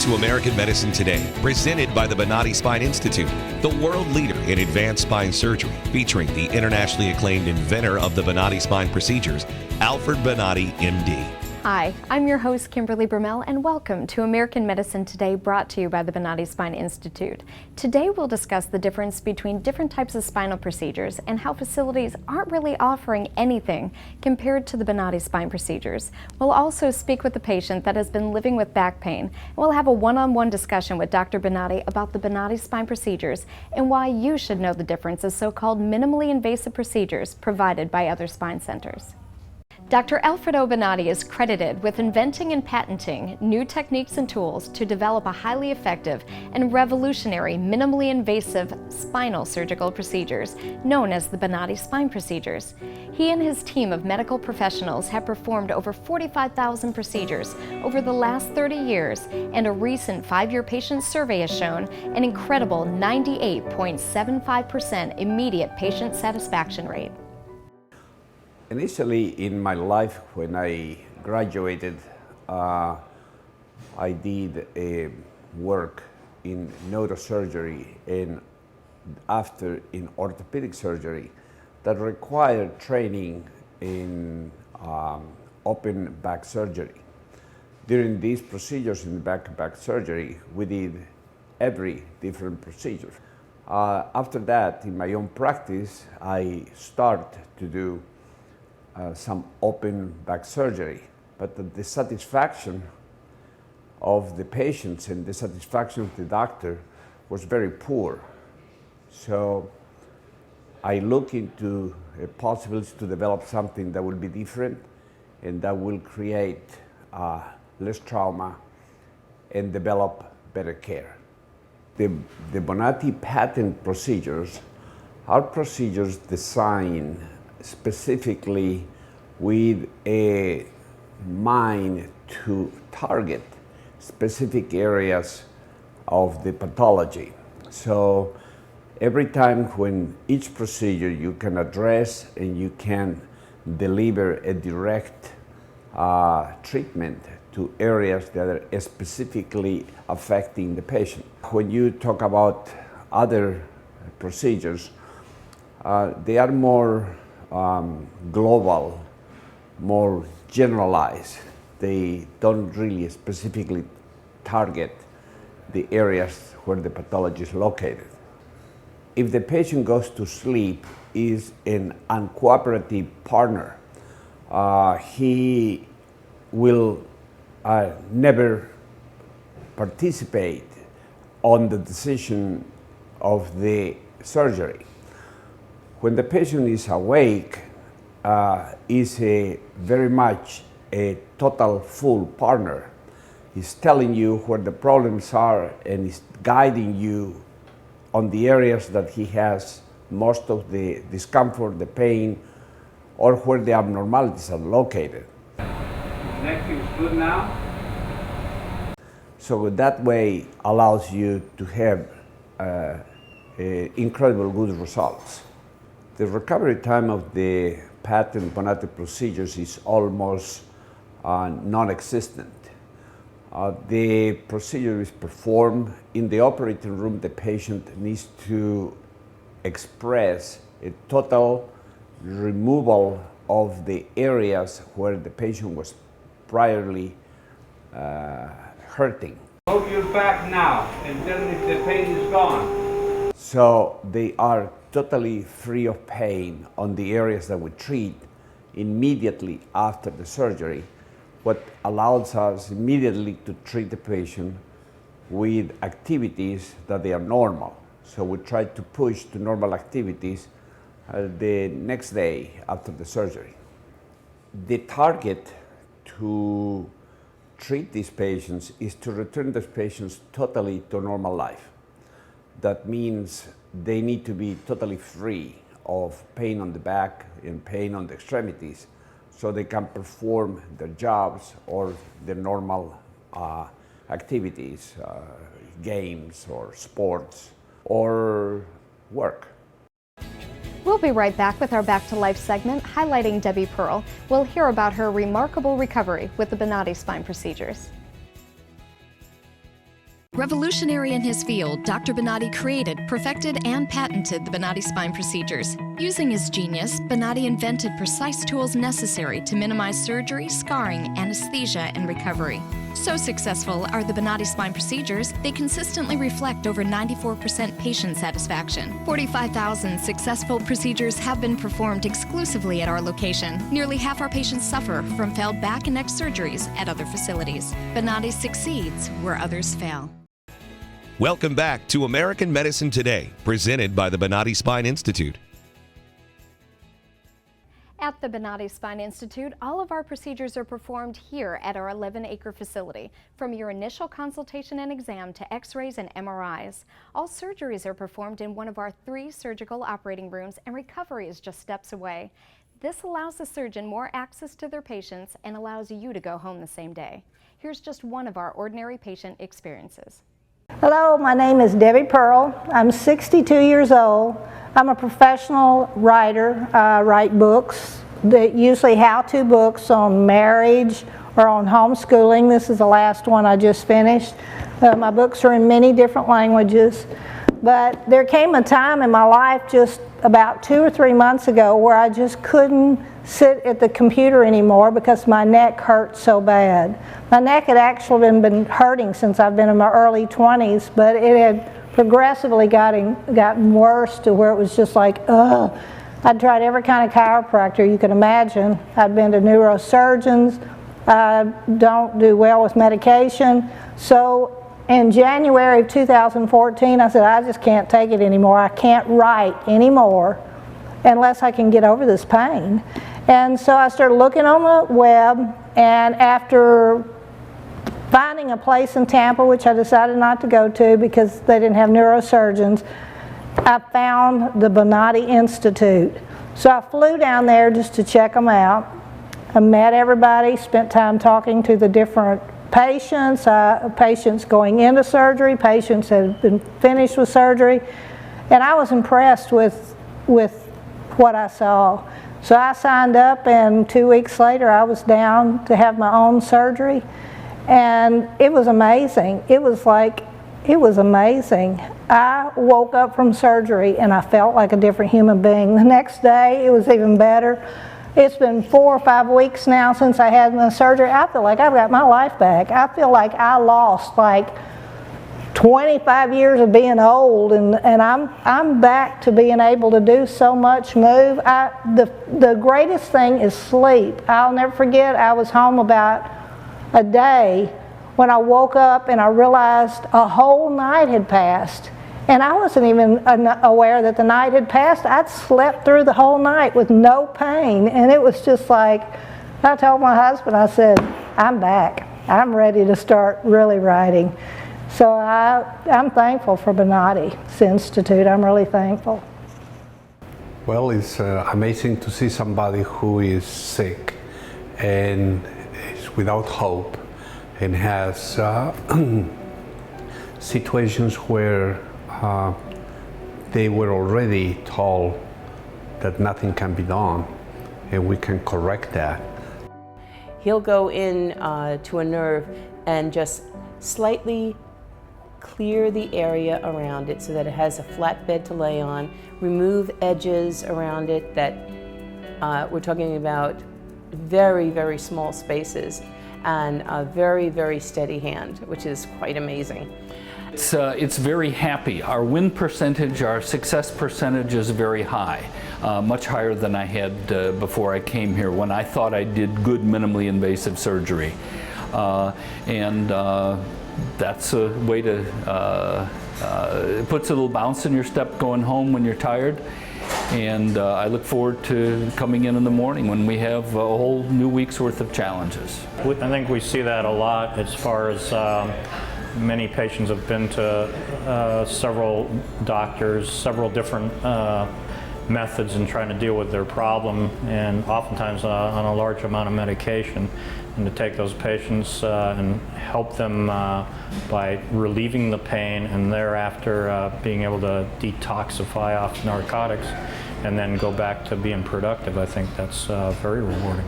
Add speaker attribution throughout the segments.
Speaker 1: to American Medicine Today, presented by the Bonati Spine Institute, the world leader in advanced spine surgery, featuring the internationally acclaimed inventor of the Bonati Spine Procedures, Alfred Bonati, MD.
Speaker 2: Hi, I'm your host, Kimberly Brummel, and welcome to American Medicine Today, brought to you by the Bonati Spine Institute. Today we'll discuss the difference between different types of spinal procedures and how facilities aren't really offering anything compared to the Bonati Spine Procedures. We'll also speak with a patient that has been living with back pain, and we'll have a one-on-one discussion with Dr. Bonati about the Bonati Spine Procedures and why you should know the difference of so-called minimally invasive procedures provided by other spine centers. Dr. Alfredo Bonati is credited with inventing and patenting new techniques and tools to develop a highly effective and revolutionary minimally invasive spinal surgical procedures known as the Bonati Spine Procedures. He and his team of medical professionals have performed over 45,000 procedures over the last 30 years, and a recent 5-year patient survey has shown an incredible 98.75% immediate patient satisfaction rate.
Speaker 3: Initially in my life, when I graduated, I did work in neurosurgery and after in orthopedic surgery that required training in open back surgery. During these procedures in back surgery, we did every different procedure. After that, in my own practice, I started to do some open back surgery, but the satisfaction of the patients and the satisfaction of the doctor was very poor. So I looked into a possibility to develop something that will be different and that will create less trauma and develop better care. The Bonati patent procedures are procedures designed specifically with a mind to target specific areas of the pathology. So every time when each procedure you can address and you can deliver a direct treatment to areas that are specifically affecting the patient. When you talk about other procedures, they are more global, more generalized. They don't really specifically target the areas where the pathology is located. If the patient goes to sleep, is an uncooperative partner, he will never participate on the decision of the surgery. When the patient is awake, is very much a total full partner. He's telling you where the problems are and is guiding you on the areas that he has most of the discomfort, the pain, or where the abnormalities are located.
Speaker 4: Neck is good now.
Speaker 3: So that way allows you to have incredible good results. The recovery time of the patent Bonati procedures is almost non-existent. The procedure is performed in the operating room. The patient needs to express a total removal of the areas where the patient was priorly hurting.
Speaker 4: Hold your back now and tell me if the pain is gone.
Speaker 3: So they are totally free of pain on the areas that we treat immediately after the surgery, what allows us immediately to treat the patient with activities that they are normal. So we try to push to normal activities the next day after the surgery. The target to treat these patients is to return these patients totally to normal life. That means they need to be totally free of pain on the back and pain on the extremities so they can perform their jobs or their normal activities, games or sports or work.
Speaker 2: We'll be right back with our Back to Life segment highlighting Debbie Pearl. We'll hear about her remarkable recovery with the Bonati Spine Procedures.
Speaker 5: Revolutionary in his field, Dr. Bonati created, perfected, and patented the Bonati Spine Procedures. Using his genius, Bonati invented precise tools necessary to minimize surgery, scarring, anesthesia, and recovery. So successful are the Bonati Spine Procedures, they consistently reflect over 94% patient satisfaction. 45,000 successful procedures have been performed exclusively at our location. Nearly half our patients suffer from failed back and neck surgeries at other facilities. Bonati succeeds where others fail.
Speaker 1: Welcome back to American Medicine Today, presented by the Bonati Spine Institute.
Speaker 2: At the Bonati Spine Institute, all of our procedures are performed here at our 11-acre facility, from your initial consultation and exam to x-rays and MRIs. All surgeries are performed in one of our 3 surgical operating rooms, and recovery is just steps away. This allows the surgeon more access to their patients and allows you to go home the same day. Here's just one of our ordinary patient experiences.
Speaker 6: Hello, my name is Debbie Pearl. I'm 62 years old. I'm a professional writer. I write books, usually how-to books on marriage or on homeschooling. This is the last one I just finished. My books are in many different languages. But there came a time in my life just about 2 or 3 months ago where I just couldn't sit at the computer anymore because my neck hurt so bad. My neck had actually been hurting since I've been in my early 20s, but it had progressively gotten worse to where it was just like, ugh. I'd tried every kind of chiropractor you could imagine. I'd been to neurosurgeons. I don't do well with medication. So in January of 2014, I said, I just can't take it anymore. I can't write anymore unless I can get over this pain. And so I started looking on the web, and after finding a place in Tampa, which I decided not to go to because they didn't have neurosurgeons, I found the Bonati Institute. So I flew down there just to check them out. I met everybody, spent time talking to the different patients, patients going into surgery, patients that had been finished with surgery, and I was impressed with what I saw. So I signed up, and 2 weeks later I was down to have my own surgery, and it was amazing. It was amazing. I woke up from surgery and I felt like a different human being. The next day it was even better. It's been 4 or 5 weeks now since I had my surgery. I feel like I've got my life back. I feel like I lost like 25 years of being old, and I'm back to being able to do so much, move. The greatest thing is sleep. I'll never forget, I was home about a day when I woke up and I realized a whole night had passed. And I wasn't even aware that the night had passed. I'd slept through the whole night with no pain, and it was just like, I told my husband, I said, I'm back. I'm ready to start really writing. So I'm thankful for Bonati Institute. I'm really thankful.
Speaker 7: Well, it's amazing to see somebody who is sick and is without hope and has situations where they were already told that nothing can be done, and we can correct that.
Speaker 8: He'll go in to a nerve and just slightly clear the area around it so that it has a flat bed to lay on, remove edges around it that we're talking about very, very small spaces, and a very, very steady hand, which is quite amazing.
Speaker 9: It's very happy. Our win percentage, our success percentage is very high, much higher than I had before I came here when I thought I did good minimally invasive surgery. That's a way to, it puts a little bounce in your step going home when you're tired. And I look forward to coming in the morning when we have a whole new week's worth of challenges.
Speaker 10: I think we see that a lot as far as many patients have been to several doctors, several different methods in trying to deal with their problem, and oftentimes on a large amount of medication. And to take those patients and help them by relieving the pain, and thereafter being able to detoxify off narcotics and then go back to being productive, I think that's very rewarding.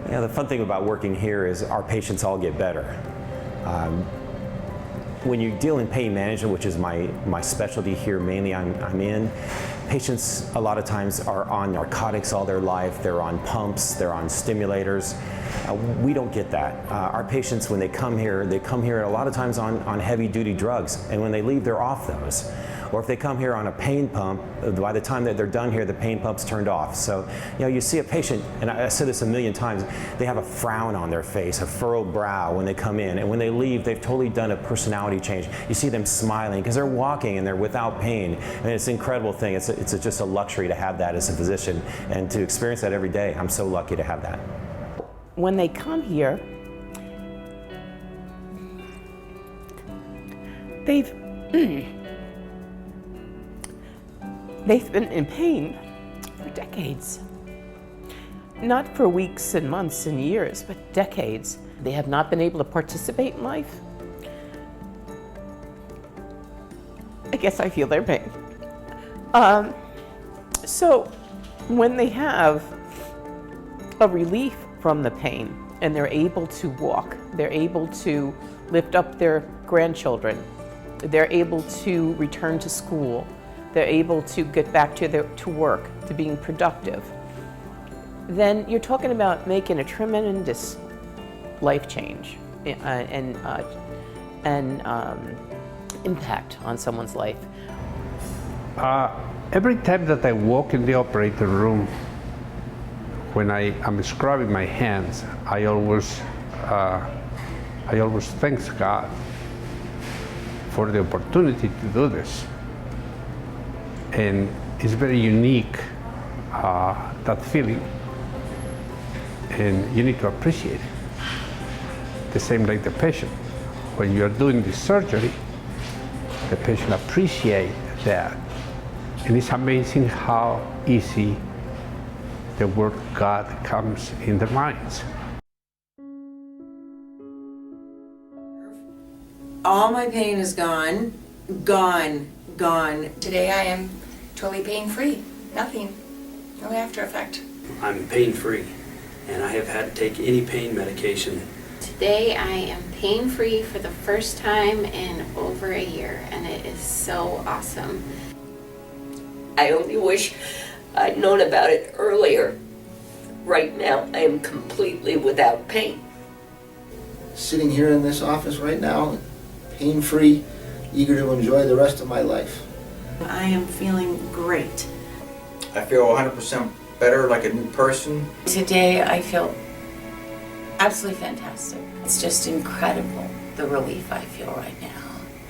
Speaker 11: Yeah, the fun thing about working here is our patients all get better. When you deal in pain management, which is my specialty here, mainly I'm in, patients a lot of times are on narcotics all their life, they're on pumps, they're on stimulators. We don't get that. Our patients, when they come here a lot of times on heavy duty drugs, and when they leave, they're off those. Or if they come here on a pain pump, by the time that they're done here, the pain pump's turned off. So, you see a patient, and I said this a million times, they have a frown on their face, a furrowed brow when they come in, and when they leave, they've totally done a personality change. You see them smiling because they're walking and they're without pain, and it's an incredible thing. It's just a luxury to have that as a physician, and to experience that every day. I'm so lucky to have that.
Speaker 8: When they come here, they've been in pain for decades. Not for weeks and months and years, but decades. They have not been able to participate in life. I guess I feel their pain. So when they have a relief from the pain and they're able to walk, they're able to lift up their grandchildren, they're able to return to school, they're able to get back to work, to being productive, then you're talking about making a tremendous life change and impact on someone's life.
Speaker 7: Every time that I walk in the operating room, when I'm scrubbing my hands, I always thank God for the opportunity to do this. And it's very unique, that feeling, and you need to appreciate it. The same like the patient. When you're doing the surgery, the patient appreciates that. And it's amazing how easy the word God comes in their minds.
Speaker 12: All my pain is gone, gone.
Speaker 13: Today I am totally pain-free. Nothing. No after effect.
Speaker 14: I'm pain-free, and I have had to take any pain medication.
Speaker 13: Today I am pain-free for the first time in over a year, and it is so awesome.
Speaker 15: I only wish I'd known about it earlier. Right now, I am completely without pain.
Speaker 16: Sitting here in this office right now, pain-free, eager to enjoy the rest of my life.
Speaker 12: I am feeling great.
Speaker 17: I feel 100% better, like a new person.
Speaker 13: Today I feel absolutely fantastic. It's just incredible, the relief I feel right now.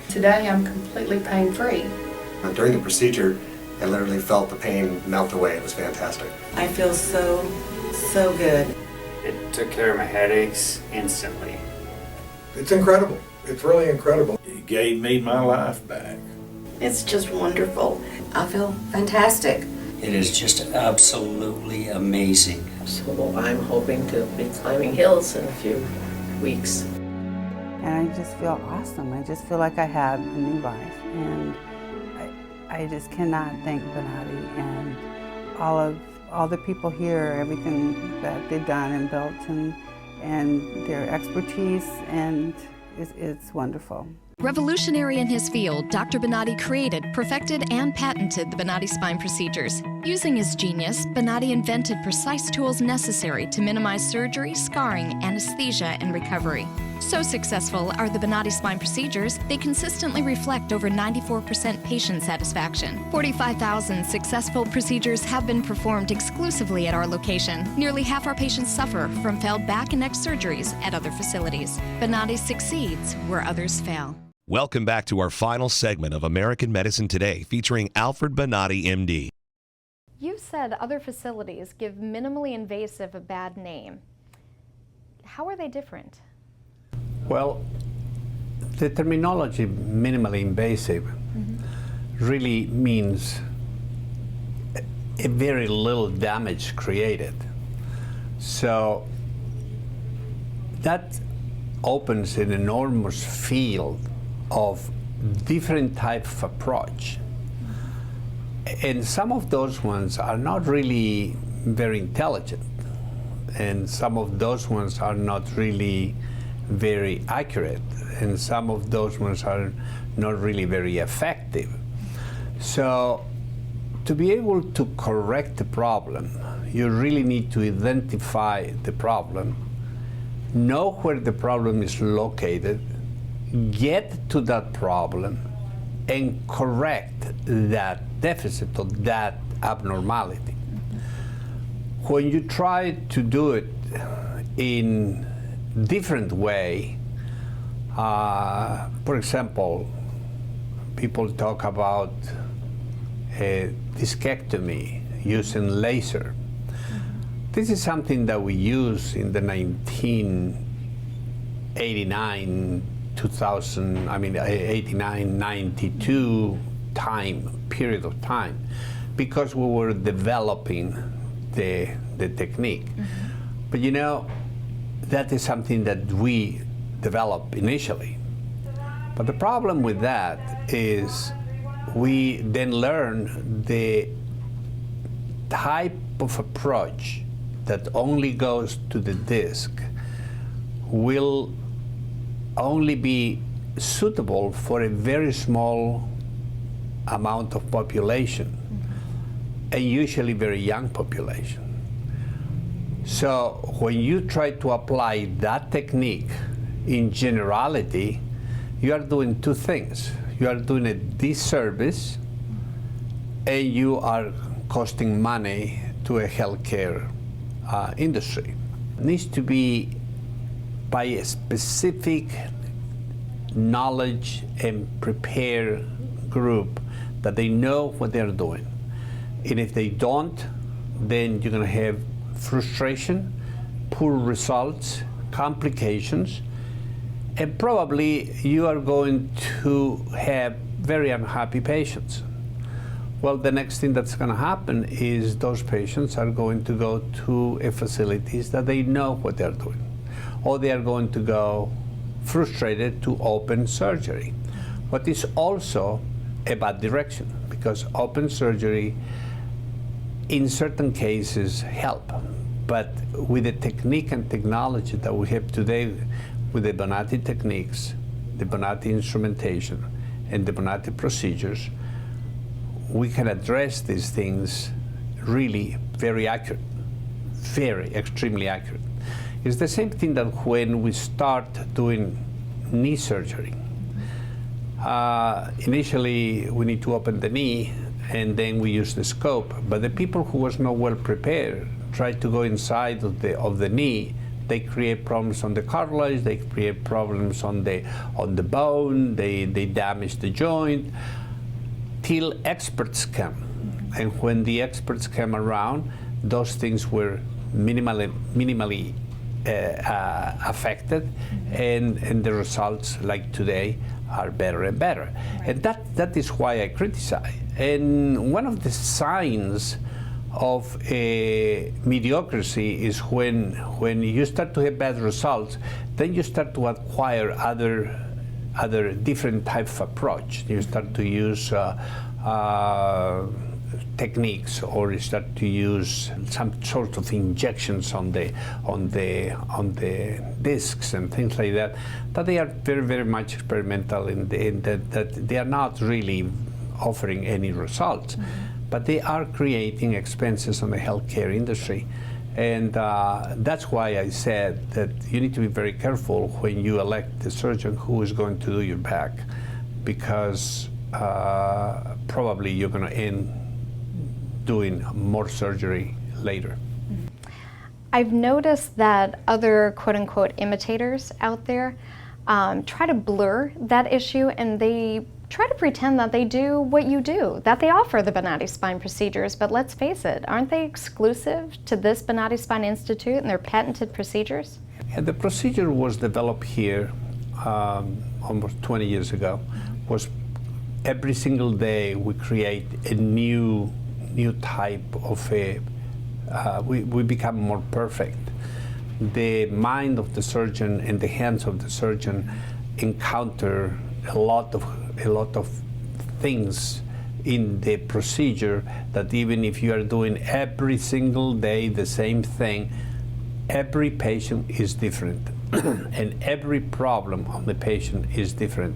Speaker 18: Today I'm completely pain-free.
Speaker 19: During the procedure, I literally felt the pain melt away. It was fantastic.
Speaker 12: I feel so good.
Speaker 20: It took care of my headaches instantly.
Speaker 21: It's incredible. It's really incredible.
Speaker 22: It gave me my life back.
Speaker 12: It's just wonderful. I feel fantastic.
Speaker 23: It is just absolutely amazing.
Speaker 24: So I'm hoping to be climbing hills in a few weeks.
Speaker 25: And I just feel awesome. I just feel like I have a new life. And I just cannot thank Bonati and all the people here, everything that they've done and built, and their expertise, and it's wonderful.
Speaker 5: Revolutionary in his field, Dr. Bonati created, perfected, and patented the Bonati Spine Procedures. Using his genius, Bonati invented precise tools necessary to minimize surgery, scarring, anesthesia, and recovery. So successful are the Bonati Spine Procedures, they consistently reflect over 94% patient satisfaction. 45,000 successful procedures have been performed exclusively at our location. Nearly half our patients suffer from failed back and neck surgeries at other facilities. Bonati succeeds where others fail.
Speaker 1: Welcome back to our final segment of American Medicine Today, featuring Alfred Bonati, MD.
Speaker 2: You've said other facilities give minimally invasive a bad name. How are they different?
Speaker 7: Well, the terminology minimally invasive really means a very little damage created. So that opens an enormous field of different type of approach. And some of those ones are not really very intelligent. And some of those ones are not really very accurate, and some of those ones are not really very effective. So to be able to correct the problem, you really need to identify the problem, know where the problem is located, get to that problem, and correct that deficit or that abnormality. When you try to do it in different way, for example, people talk about a discectomy using laser. This is something that we use in the 1989, 2000, 89, 92 period of time, because we were developing the technique. But you know, that is something that we developed initially. But the problem with that is we then learn the type of approach that only goes to the disc will only be suitable for a very small amount of population, and usually very young population. So when you try to apply that technique in generality, you are doing two things. You are doing a disservice, and you are costing money to a healthcare industry. It needs to be by a specific knowledge and prepare group that they know what they're doing. And if they don't, then you're going to have frustration, poor results, complications, and probably you are going to have very unhappy patients. Well, the next thing that's going to happen is those patients are going to go to a facilities that they know what they're doing, or they are going to go frustrated to open surgery. But it's also a bad direction, because open surgery in certain cases help. But with the technique and technology that we have today, with the Bonati techniques, the Bonati instrumentation, and the Bonati procedures, we can address these things really very accurate, very extremely accurate. It's the same thing that when we start doing knee surgery, initially we need to open the knee and then we use the scope, but the people who was not well prepared try to go inside of the knee. They create problems on the cartilage, they create problems on the bone, they damage the joint, till experts come. And when the experts came around, those things were minimally affected, and the results, like today, are better and better. And that is why I criticize. And one of the signs of a mediocrity is when you start to have bad results, then you start to acquire other different types of approach. You start to use techniques, or you start to use some sort of injections on the discs and things like that. But they are very, very much experimental in that they are not really offering any results. But they are creating expenses on the healthcare industry. And that's why I said that you need to be very careful when you elect the surgeon who is going to do your back, because probably you're going to end doing more surgery later.
Speaker 2: I've noticed that other quote-unquote imitators out there try to blur that issue, and they try to pretend that they do what you do, that they offer the Bonati Spine procedures, but let's face it, aren't they exclusive to this Bonati Spine Institute and their patented procedures?
Speaker 7: Yeah, the procedure was developed here almost 20 years ago. Was every single day we create a new type of we become more perfect. The mind of the surgeon and the hands of the surgeon encounter a lot of things in the procedure that even if you are doing every single day the same thing, every patient is different. and every problem of the patient is different.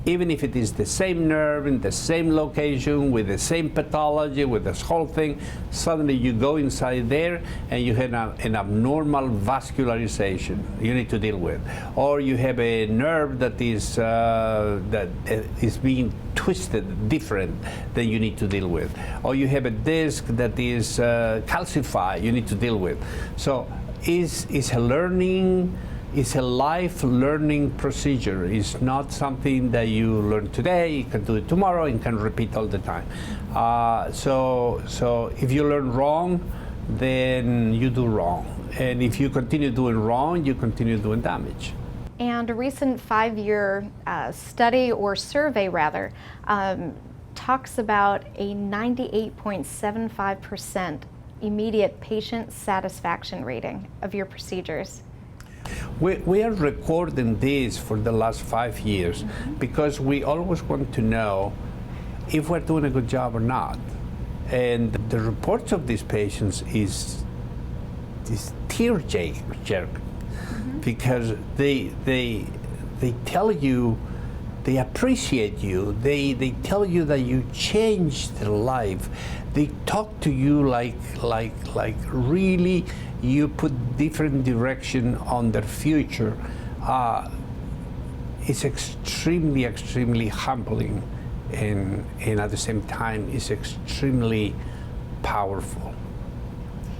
Speaker 7: Even if it is the same nerve in the same location with the same pathology, with this whole thing, suddenly you go inside there and you have an abnormal vascularization you need to deal with, or you have a nerve that is being twisted different that you need to deal with, or you have a disc that is calcified you need to deal with. So it's a learning. It's a life learning procedure. It's not something that you learn today, you can do it tomorrow, and can repeat all the time. So if you learn wrong, then you do wrong. And if you continue doing wrong, you continue doing damage.
Speaker 2: And a recent 5-year study, or survey rather, talks about a 98.75% immediate patient satisfaction rating of your procedures.
Speaker 7: We are recording this for the last 5 years because we always want to know if we're doing a good job or not. And the reports of these patients is tear-jerk because they tell you, they appreciate you, they tell you that you changed their life. They talk to you like really you put different direction on their future. It's extremely, extremely humbling, and at the same time, it's extremely powerful.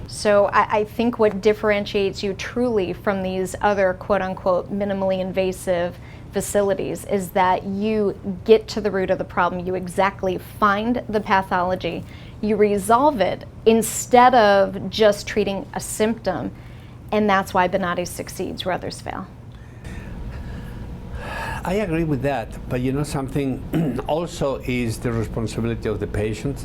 Speaker 2: So I think what differentiates you truly from these other quote-unquote minimally invasive facilities is that you get to the root of the problem. You exactly find the pathology, you resolve it instead of just treating a symptom, and that's why Bonati succeeds where others fail.
Speaker 7: I agree with that, but you know something also is the responsibility of the patient.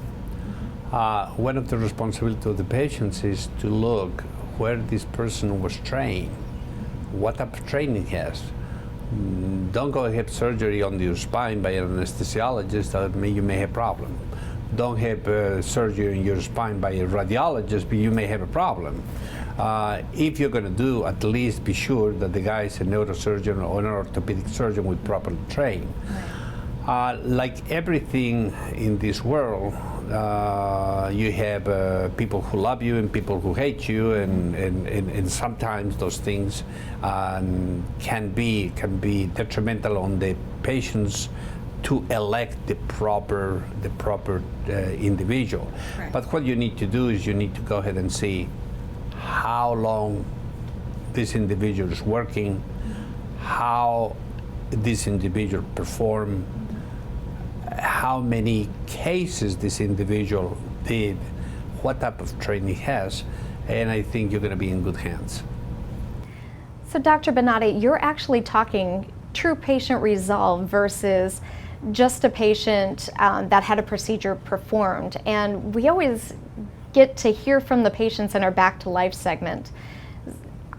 Speaker 7: One of the responsibilities of the patients is to look where this person was trained, what type of training he has. Don't go have surgery on your spine by an anesthesiologist, you may have a problem. Don't have surgery on your spine by a radiologist, but you may have a problem. If you're going to do, at least be sure that the guy is a neurosurgeon or an orthopedic surgeon with proper training. Like everything in this world, you have people who love you and people who hate you, and sometimes those things can be detrimental on the patients to elect the proper individual. Right. But what you need to do is you need to go ahead and see how long this individual is working, how this individual performed, how many cases this individual did, what type of training he has, and I think you're going to be in good hands.
Speaker 2: So Dr. Bonati, you're actually talking true patient resolve versus just a patient that had a procedure performed. And we always get to hear from the patients in our Back to Life segment.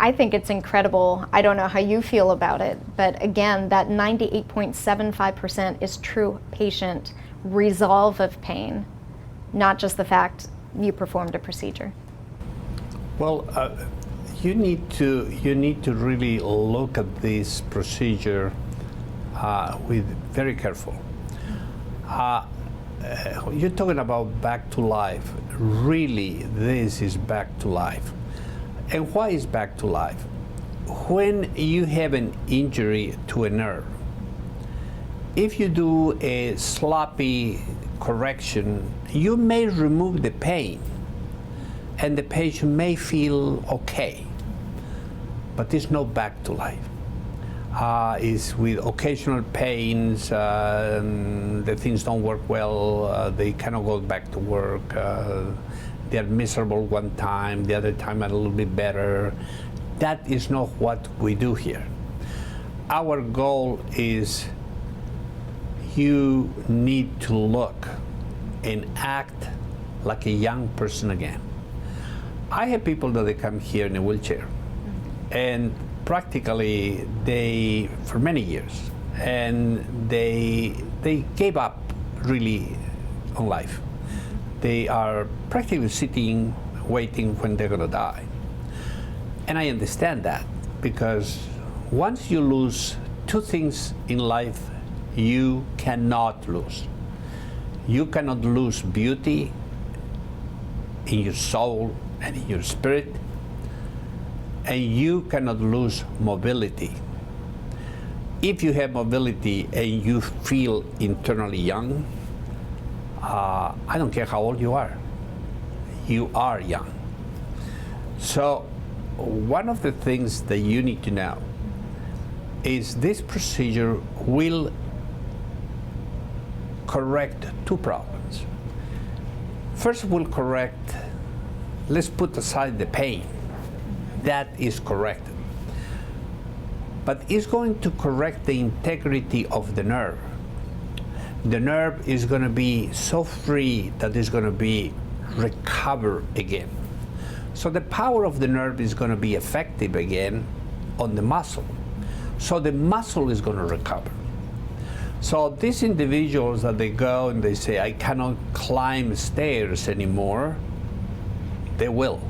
Speaker 2: I think it's incredible. I don't know how you feel about it, but again, that 98.75% is true patient resolve of pain, not just the fact you performed a procedure.
Speaker 7: Well, you need to really look at this procedure with very careful. You're talking about back to life. Really, this is back to life. And why is back to life? When you have an injury to a nerve, if you do a sloppy correction, you may remove the pain, and the patient may feel okay, but there's no back to life. Is with occasional pains, the things don't work well, they cannot go back to work, they're miserable one time, the other time a little bit better. That is not what we do here. Our goal is you need to look and act like a young person again. I have people that they come here in a wheelchair, and practically they, for many years, and they gave up really on life. They are practically sitting, waiting when they're gonna die. And I understand that, because once you lose two things in life, you cannot lose. You cannot lose beauty in your soul and in your spirit, and you cannot lose mobility. If you have mobility and you feel internally young, I don't care how old you are young. So one of the things that you need to know is this procedure will correct two problems. First, will correct, let's put aside the pain. That is corrected. But it's going to correct the integrity of the nerve. The nerve is going to be so free that it's going to be recovered again. So the power of the nerve is going to be effective again on the muscle. So the muscle is going to recover. So these individuals that they go and they say, I cannot climb stairs anymore, they will.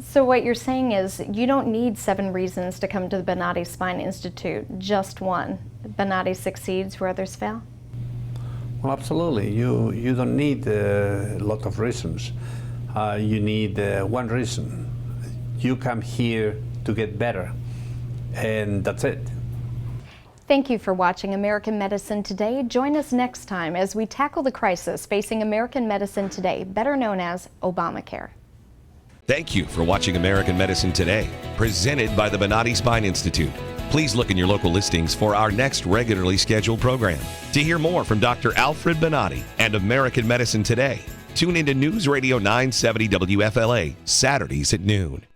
Speaker 2: So what you're saying is you don't need 7 reasons to come to the Bonati Spine Institute, just one. Bonati succeeds where others fail?
Speaker 7: Well, absolutely. You don't need a lot of reasons. You need one reason. You come here to get better, and that's it.
Speaker 2: Thank you for watching American Medicine Today. Join us next time as we tackle the crisis facing American medicine today, better known as Obamacare.
Speaker 1: Thank you for watching American Medicine Today, presented by the Bonati Spine Institute. Please look in your local listings for our next regularly scheduled program. To hear more from Dr. Alfred Bonati and American Medicine Today, tune into News Radio 970 WFLA, Saturdays at noon.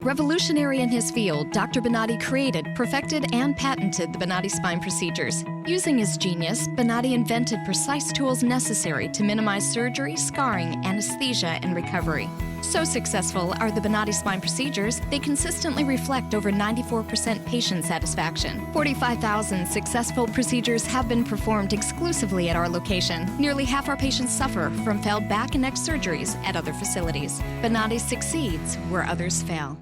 Speaker 5: Revolutionary in his field, Dr. Bonati created, perfected, and patented the Bonati Spine Procedures. Using his genius, Bonati invented precise tools necessary to minimize surgery, scarring, anesthesia, and recovery. So successful are the Bonati Spine Procedures, they consistently reflect over 94% patient satisfaction. 45,000 successful procedures have been performed exclusively at our location. Nearly half our patients suffer from failed back and neck surgeries at other facilities. Bonati succeeds where others fail.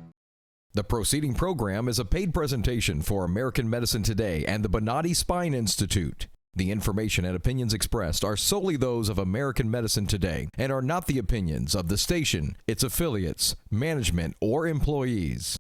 Speaker 3: The preceding program is a paid presentation for American Medicine Today and the Bonati Spine Institute. The information and opinions expressed are solely those of American Medicine Today and are not the opinions of the station, its affiliates, management, or employees.